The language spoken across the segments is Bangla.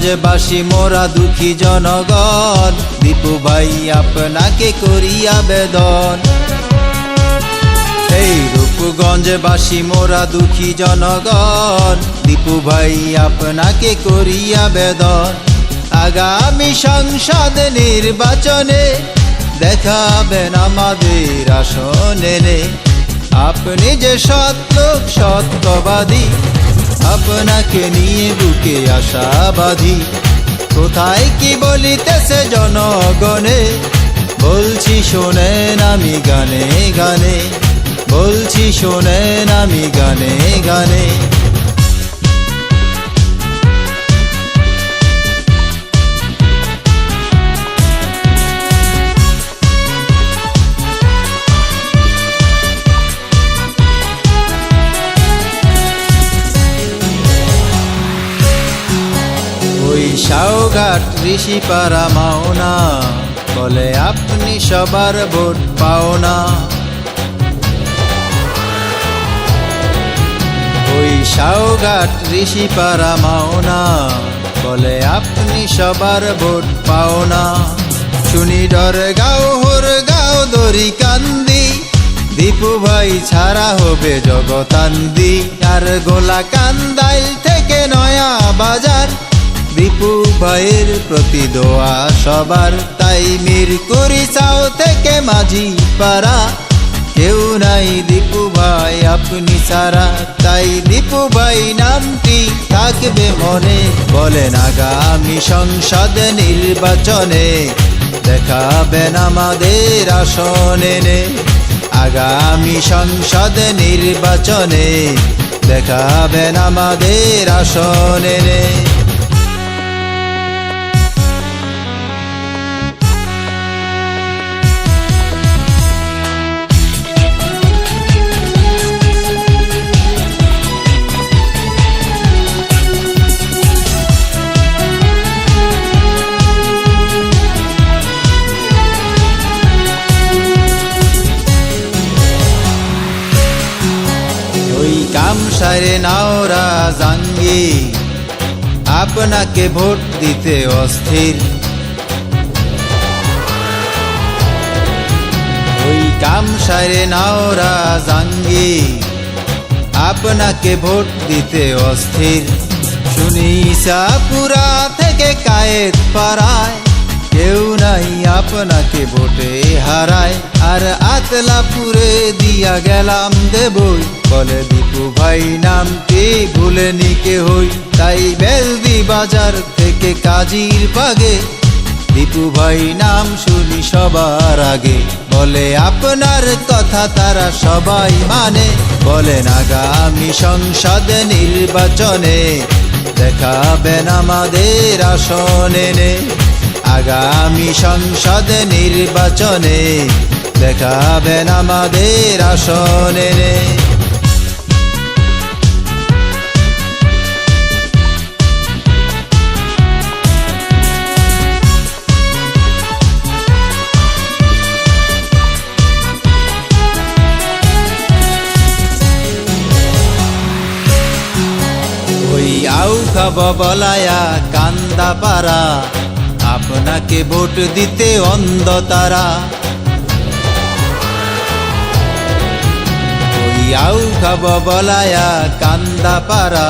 রূপগঞ্জবাসী মোরা দুঃখী জনগণ, দীপু ভাই আপনাকে করি আবেদন। এই রূপগঞ্জবাসী মোরা দুঃখী জনগণ, দীপু ভাই আপনাকে করি আবেদন। আগামী সংসদ নির্বাচনে দেখাবেন আমাদের আসনে। আপনি যে সৎ লোক সত্যবাদী, আপনাকে নিয়ে বুকে আশাবাদী। কোথায় কি বলিতেছে জনগণে, বলছি শোনেন আমি গানে গানে, বলছি শোনেন আমি গানে গানে। সাওঘাট ঋষিপাড়া মাওনা বলে আপনি সবার ভোট পাও না। ওই সাওঘাট ঋষিপাড়া মাওনা বলে আপনি সবার ভোট পাও না। শুনি ডর গাও হোর গাও দড়ি কান্দি, দীপু ভাই ছাড়া হবে জগতান্দি। আর গোলা কান্দাইল থেকে নয়া বাজার, দীপু ভাইয়ের প্রতি দোয়া সবার। তাই মিরকুরিচাও থেকে মাঝি পাড়া, কেউ নাই দীপু ভাই আপনি ছাড়া। তাই দীপু ভাই নামটি থাকবে মনে, বলেন আগামী সংসদ নির্বাচনে দেখাবেন আমাদের আসনে। আগামী সংসদ নির্বাচনে দেখাবেন আমাদের আসনে। কামসারে নাওরা জাঙ্গি আপনাকে ভোট দিতে অস্থির। ওই কামসারে নাওরা জাঙ্গি আপনাকে ভোট দিতে অস্থির। শুনি সাপুরা থেকে কায়েত পাড়ায়, কেউ নাই আপনাকে ভোটে হারায়। আর আতলাপুরে দিয়া গেলাম দেবই, বলে দীপু ভাই নামটি ভুলেনি কেহই। তাই বেলদি বাজার থেকে কাজীর বাগে, দীপু ভাই নাম শুনি সবার আগে। বলে আপনার কথা তারা সবাই মানে, বলেন আগামী সংসদ নির্বাচনে দেখাবেন আমাদের আসনে। আগামী সংসদ নির্বাচনে দেখাবেন আমাদের আসনে। ওই আউখা বলায়া কান্দা পাড়া, আপনাকে ভোট দিতে অন্ধ তারা। ওই আউখা বলায়া কান্দা পাড়া,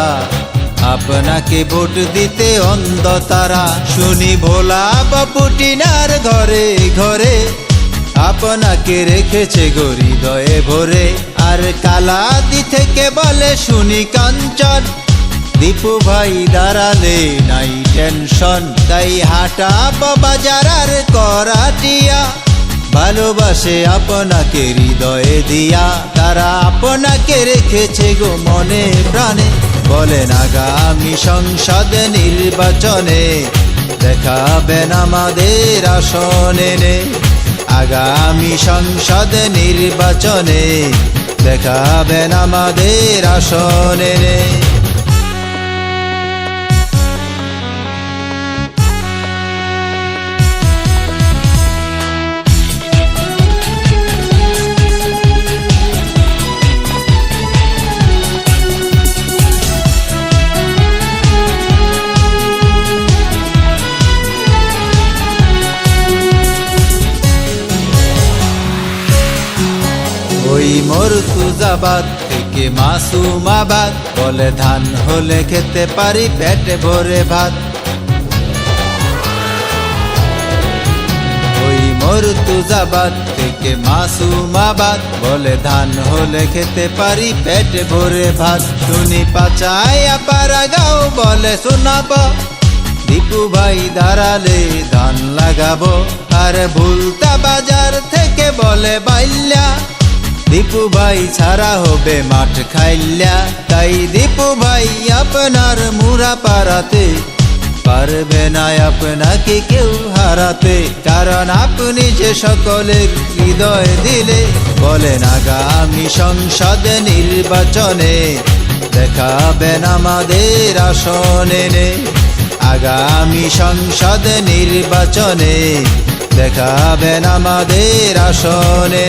আপনাকে ভোট দিতে অন্ধ তারা। শুনি ভোলা বাপুটিনার ঘরে ঘরে, আপনাকে রেখেছে হৃদয়ে ভরে। আর কালাদি থেকে বলে শুনি কাঞ্চন, দীপু ভাই দাঁড়ালে নাই টেনশন। তাই হাটা বাজার আর করাটিয়া, ভালোবাসে আপনাকে হৃদয়ে দিয়া। তারা আপনাকে রেখেছে গো মনে প্রাণে, বলেন আগামী সংসদ নির্বাচনে দেখাবেন আমাদের আসনে। আগামী সংসদ নির্বাচনে দেখাবেন আমাদের আসনে। ওই মুর্তুজাবাদ থেকে মাসুমাবাদ, বলে ধান হলে খেতে পারি পেট ভরে ভাত। ওই মুর্তুজাবাদ থেকে মাসুমাবাদ, বলে ধান হলে খেতে পারি পেট ভরে ভাত। শুনি পাচায়া পারা গাও বলে শোনাবো, দীপু ভাই দাঁড়ালে ধান লাগাবো। আর ভুলতা বাজার থেকে বলে বাইল্যা, দীপু ভাই ছাড়া হবে মাঠ খাইল্যা। তাই দীপু ভাই আপনার মুরা পারাতে, পারবে না আপনাকে কেউ হারাতে। কারণ আপনি যে সকলের হৃদয় দিলে, বলেন আগামী সংসদ নির্বাচনে দেখাবেন আমাদের আসনে। আগামী সংসদ নির্বাচনে দেখাবেন আমাদের আসনে।